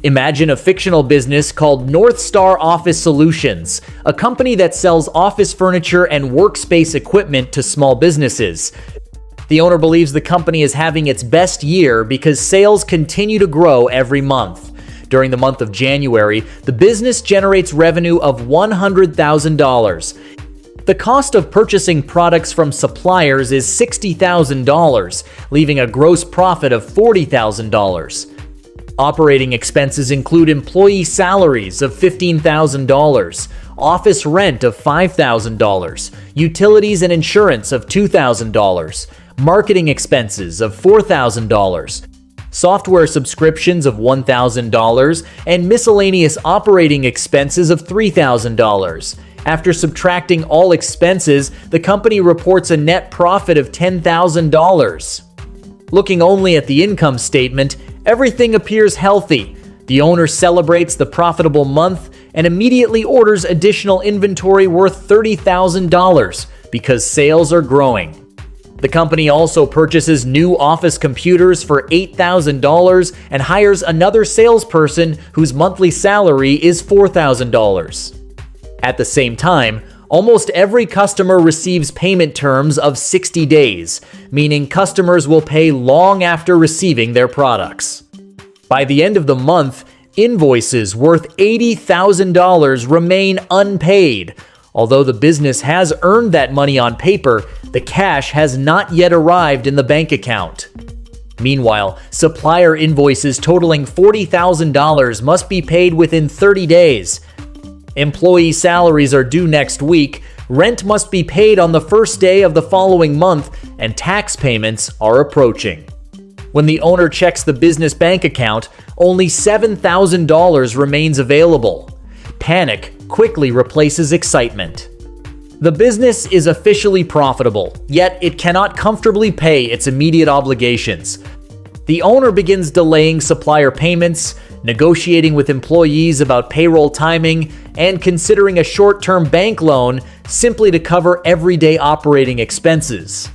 Imagine a fictional business called North Star Office Solutions, a company that sells office furniture and workspace equipment to small businesses. The owner believes the company is having its best year because sales continue to grow every month. During the month of January, the business generates revenue of $100,000. The cost of purchasing products from suppliers is $60,000, leaving a gross profit of $40,000. Operating expenses include employee salaries of $15,000, office rent of $5,000, utilities and insurance of $2,000, marketing expenses of $4,000, software subscriptions of $1,000, and miscellaneous operating expenses of $3,000. After subtracting all expenses, the company reports a net profit of $10,000. Looking only at the income statement, everything appears healthy. The owner celebrates the profitable month and immediately orders additional inventory worth $30,000 because sales are growing. The company also purchases new office computers for $8,000 and hires another salesperson whose monthly salary is $4,000. At the same time, almost every customer receives payment terms of 60 days, meaning customers will pay long after receiving their products. By the end of the month, invoices worth $80,000 remain unpaid. Although the business has earned that money on paper, the cash has not yet arrived in the bank account. Meanwhile, supplier invoices totaling $40,000 must be paid within 30 days. Employee salaries are due next week, rent must be paid on the first day of the following month, and tax payments are approaching. When the owner checks the business bank account, only $7,000 remains available. Panic quickly replaces excitement. The business is officially profitable, yet it cannot comfortably pay its immediate obligations. The owner begins delaying supplier payments, negotiating with employees about payroll timing, and considering a short-term bank loan simply to cover everyday operating expenses.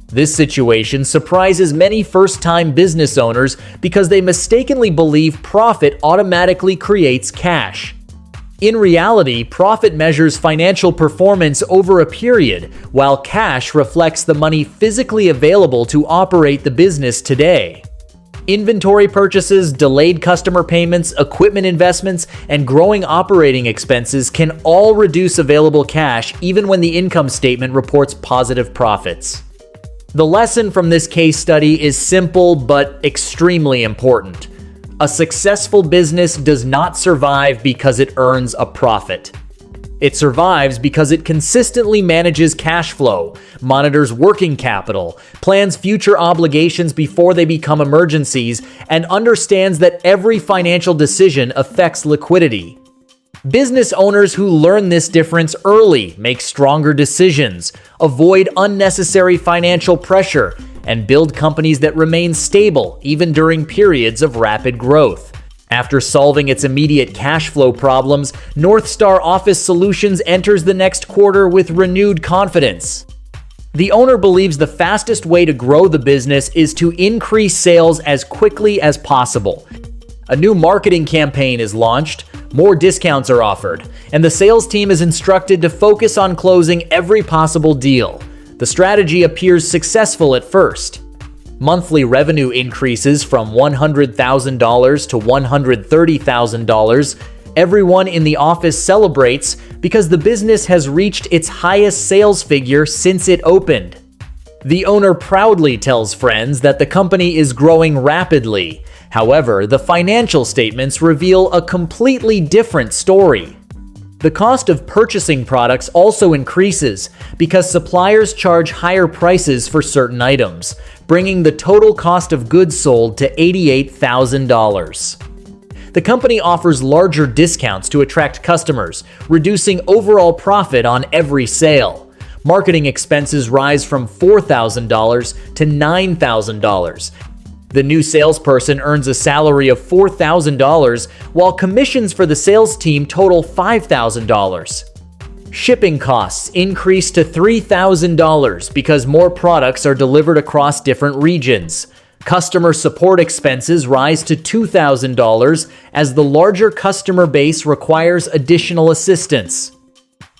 This situation surprises many first-time business owners because they mistakenly believe profit automatically creates cash. In reality, profit measures financial performance over a period, while cash reflects the money physically available to operate the business today. Inventory purchases, delayed customer payments, equipment investments, and growing operating expenses can all reduce available cash even when the income statement reports positive profits. The lesson from this case study is simple but extremely important. A successful business does not survive because it earns a profit. It survives because it consistently manages cash flow, monitors working capital, plans future obligations before they become emergencies, and understands that every financial decision affects liquidity. Business owners who learn this difference early make stronger decisions, avoid unnecessary financial pressure, and build companies that remain stable even during periods of rapid growth. After solving its immediate cash flow problems, North Star Office Solutions enters the next quarter with renewed confidence. The owner believes the fastest way to grow the business is to increase sales as quickly as possible. A new marketing campaign is launched, more discounts are offered, and the sales team is instructed to focus on closing every possible deal. The strategy appears successful at first. Monthly revenue increases from $100,000 to $130,000. Everyone in the office celebrates because the business has reached its highest sales figure since it opened. The owner proudly tells friends that the company is growing rapidly. However, the financial statements reveal a completely different story. The cost of purchasing products also increases because suppliers charge higher prices for certain items, bringing the total cost of goods sold to $88,000. The company offers larger discounts to attract customers, reducing overall profit on every sale. Marketing expenses rise from $4,000 to $9,000. The new salesperson earns a salary of $4,000, while commissions for the sales team total $5,000. Shipping costs increase to $3,000 because more products are delivered across different regions. Customer support expenses rise to $2,000 as the larger customer base requires additional assistance.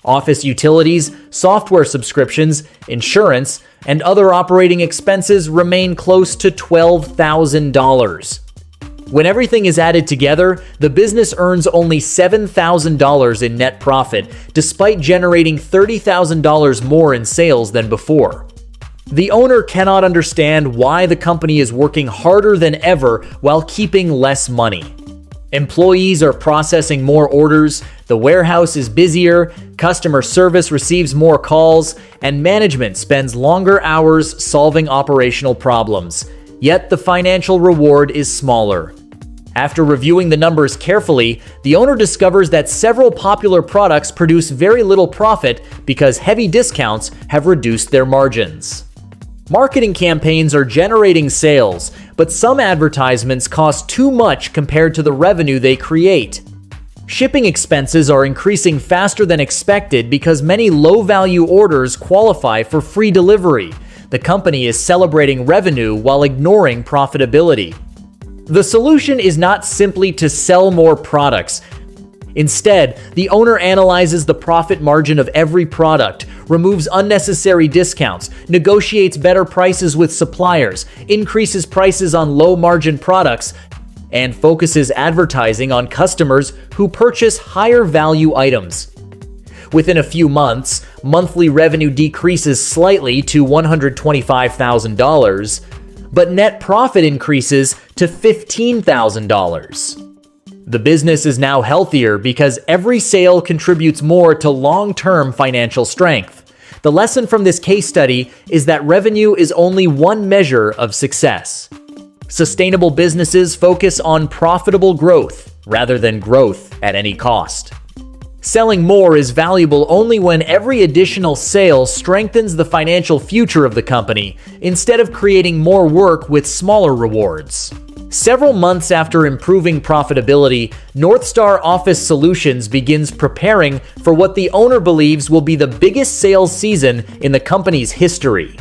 Office utilities, software subscriptions, insurance, and other operating expenses remain close to $12,000. When everything is added together, the business earns only $7,000 in net profit, despite generating $30,000 more in sales than before. The owner cannot understand why the company is working harder than ever while keeping less money. Employees are processing more orders, the warehouse is busier, customer service receives more calls, and management spends longer hours solving operational problems. Yet the financial reward is smaller. After reviewing the numbers carefully, the owner discovers that several popular products produce very little profit because heavy discounts have reduced their margins. Marketing campaigns are generating sales, but some advertisements cost too much compared to the revenue they create. Shipping expenses are increasing faster than expected because many low-value orders qualify for free delivery. The company is celebrating revenue while ignoring profitability. The solution is not simply to sell more products. Instead, the owner analyzes the profit margin of every product, removes unnecessary discounts, negotiates better prices with suppliers, increases prices on low-margin products, and focuses advertising on customers who purchase higher-value items. Within a few months, monthly revenue decreases slightly to $125,000, but net profit increases to $15,000. The business is now healthier because every sale contributes more to long-term financial strength. The lesson from this case study is that revenue is only one measure of success. Sustainable businesses focus on profitable growth rather than growth at any cost. Selling more is valuable only when every additional sale strengthens the financial future of the company, instead of creating more work with smaller rewards. Several months after improving profitability, Northstar Office Solutions begins preparing for what the owner believes will be the biggest sales season in the company's history.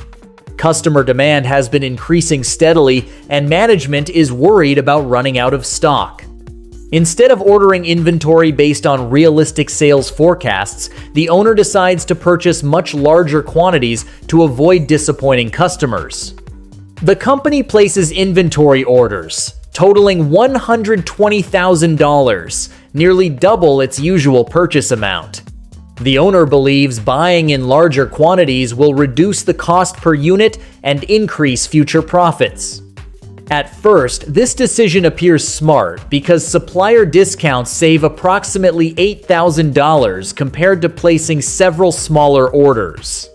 Customer demand has been increasing steadily, and management is worried about running out of stock. Instead of ordering inventory based on realistic sales forecasts, the owner decides to purchase much larger quantities to avoid disappointing customers. The company places inventory orders, totaling $120,000, nearly double its usual purchase amount. The owner believes buying in larger quantities will reduce the cost per unit and increase future profits. At first, this decision appears smart because supplier discounts save approximately $8,000 compared to placing several smaller orders.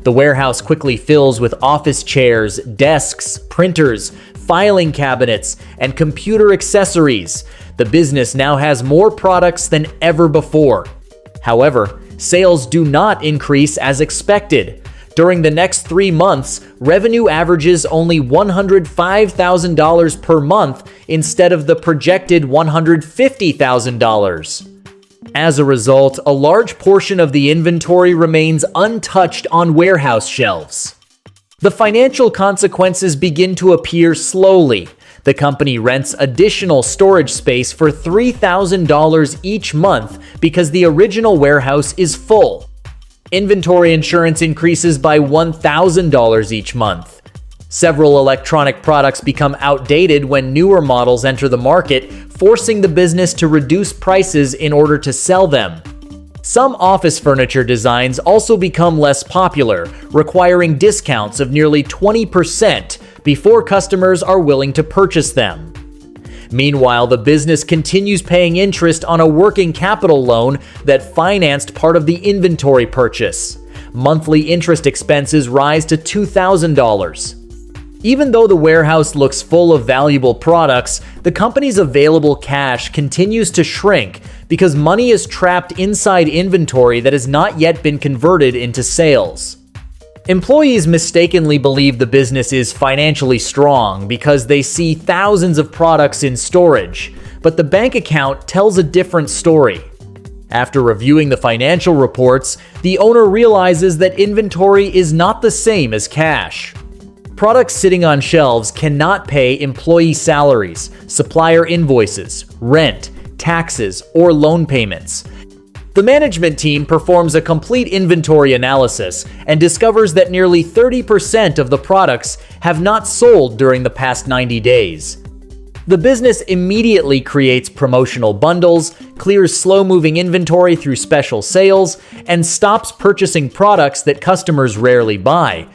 The warehouse quickly fills with office chairs, desks, printers, filing cabinets, and computer accessories. The business now has more products than ever before. However, sales do not increase as expected. During the next 3 months, revenue averages only $105,000 per month instead of the projected $150,000. As a result, a large portion of the inventory remains untouched on warehouse shelves. The financial consequences begin to appear slowly. The company rents additional storage space for $3,000 each month because the original warehouse is full. Inventory insurance increases by $1,000 each month. Several electronic products become outdated when newer models enter the market, forcing the business to reduce prices in order to sell them. Some office furniture designs also become less popular, requiring discounts of nearly 20% before customers are willing to purchase them. Meanwhile, the business continues paying interest on a working capital loan that financed part of the inventory purchase. Monthly interest expenses rise to $2,000. Even though the warehouse looks full of valuable products, the company's available cash continues to shrink because money is trapped inside inventory that has not yet been converted into sales. Employees mistakenly believe the business is financially strong because they see thousands of products in storage, but the bank account tells a different story. After reviewing the financial reports, the owner realizes that inventory is not the same as cash. Products sitting on shelves cannot pay employee salaries, supplier invoices, rent, taxes, or loan payments. The management team performs a complete inventory analysis and discovers that nearly 30% of the products have not sold during the past 90 days. The business immediately creates promotional bundles, clears slow-moving inventory through special sales, and stops purchasing products that customers rarely buy.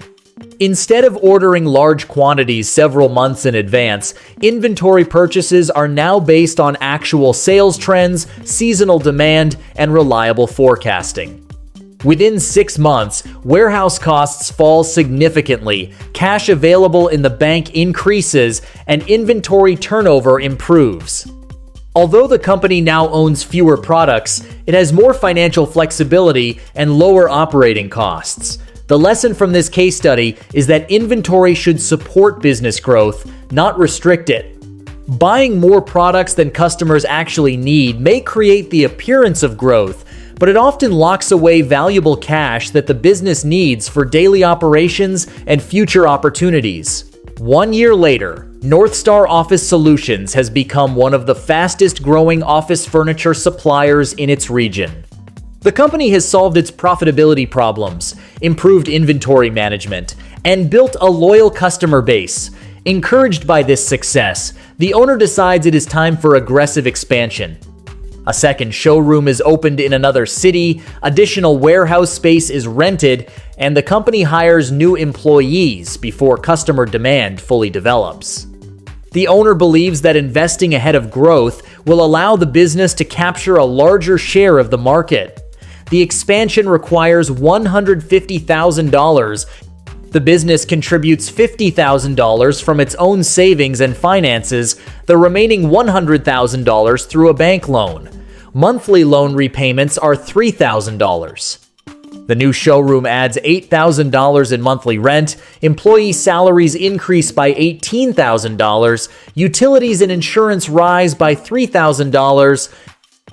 Instead of ordering large quantities several months in advance, inventory purchases are now based on actual sales trends, seasonal demand, and reliable forecasting. Within 6 months, warehouse costs fall significantly, cash available in the bank increases, and inventory turnover improves. Although the company now owns fewer products, it has more financial flexibility and lower operating costs. The lesson from this case study is that inventory should support business growth, not restrict it. Buying more products than customers actually need may create the appearance of growth, but it often locks away valuable cash that the business needs for daily operations and future opportunities. 1 year later, Northstar Office Solutions has become one of the fastest-growing office furniture suppliers in its region. The company has solved its profitability problems, improved inventory management, and built a loyal customer base. Encouraged by this success, the owner decides it is time for aggressive expansion. A second showroom is opened in another city, additional warehouse space is rented, and the company hires new employees before customer demand fully develops. The owner believes that investing ahead of growth will allow the business to capture a larger share of the market. The expansion requires $150,000. The business contributes $50,000 from its own savings and finances, the remaining $100,000 through a bank loan. Monthly loan repayments are $3,000. The new showroom adds $8,000 in monthly rent, employee salaries increase by $18,000, utilities and insurance rise by $3,000,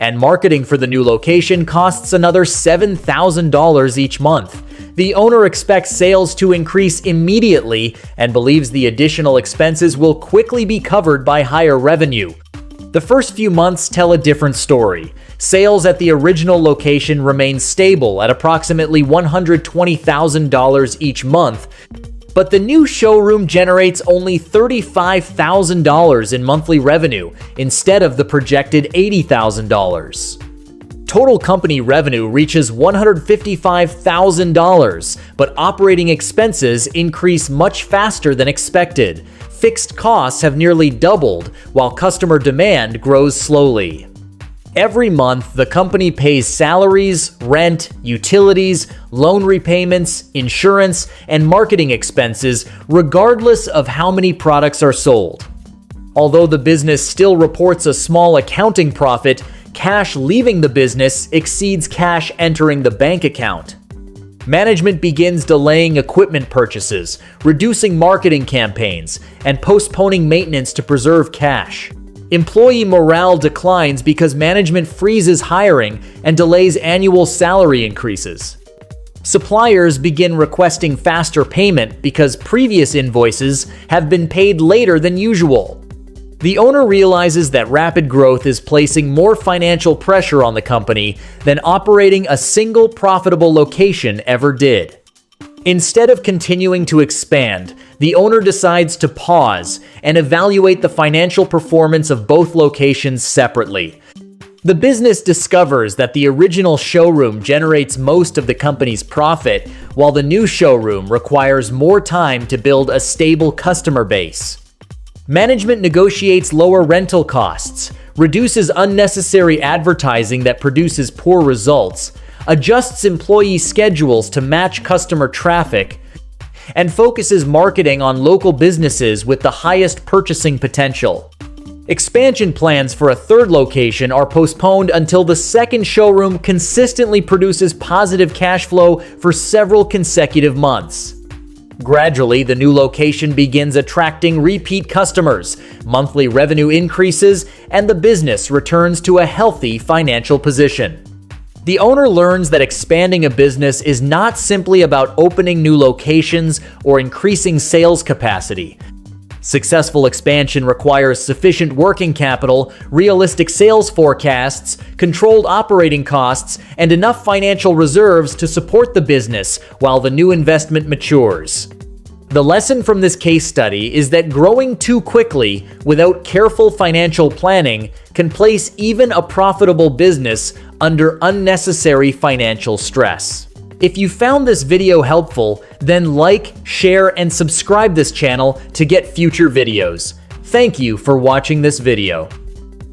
and marketing for the new location costs another $7,000 each month. The owner expects sales to increase immediately and believes the additional expenses will quickly be covered by higher revenue. The first few months tell a different story. Sales at the original location remain stable at approximately $120,000 each month, but the new showroom generates only $35,000 in monthly revenue instead of the projected $80,000. Total company revenue reaches $155,000, but operating expenses increase much faster than expected. Fixed costs have nearly doubled, while customer demand grows slowly. Every month, the company pays salaries, rent, utilities, loan repayments, insurance, and marketing expenses, regardless of how many products are sold. Although the business still reports a small accounting profit, cash leaving the business exceeds cash entering the bank account. Management begins delaying equipment purchases, reducing marketing campaigns, and postponing maintenance to preserve cash. Employee morale declines because management freezes hiring and delays annual salary increases. Suppliers begin requesting faster payment because previous invoices have been paid later than usual. The owner realizes that rapid growth is placing more financial pressure on the company than operating a single profitable location ever did. Instead of continuing to expand, the owner decides to pause and evaluate the financial performance of both locations separately. The business discovers that the original showroom generates most of the company's profit, while the new showroom requires more time to build a stable customer base. Management negotiates lower rental costs, reduces unnecessary advertising that produces poor results, adjusts employee schedules to match customer traffic, and focuses marketing on local businesses with the highest purchasing potential. Expansion plans for a third location are postponed until the second showroom consistently produces positive cash flow for several consecutive months. Gradually, the new location begins attracting repeat customers, monthly revenue increases, and the business returns to a healthy financial position. The owner learns that expanding a business is not simply about opening new locations or increasing sales capacity. Successful expansion requires sufficient working capital, realistic sales forecasts, controlled operating costs, and enough financial reserves to support the business while the new investment matures. The lesson from this case study is that growing too quickly without careful financial planning can place even a profitable business under unnecessary financial stress. If you found this video helpful, then like, share, and subscribe this channel to get future videos. Thank you for watching this video.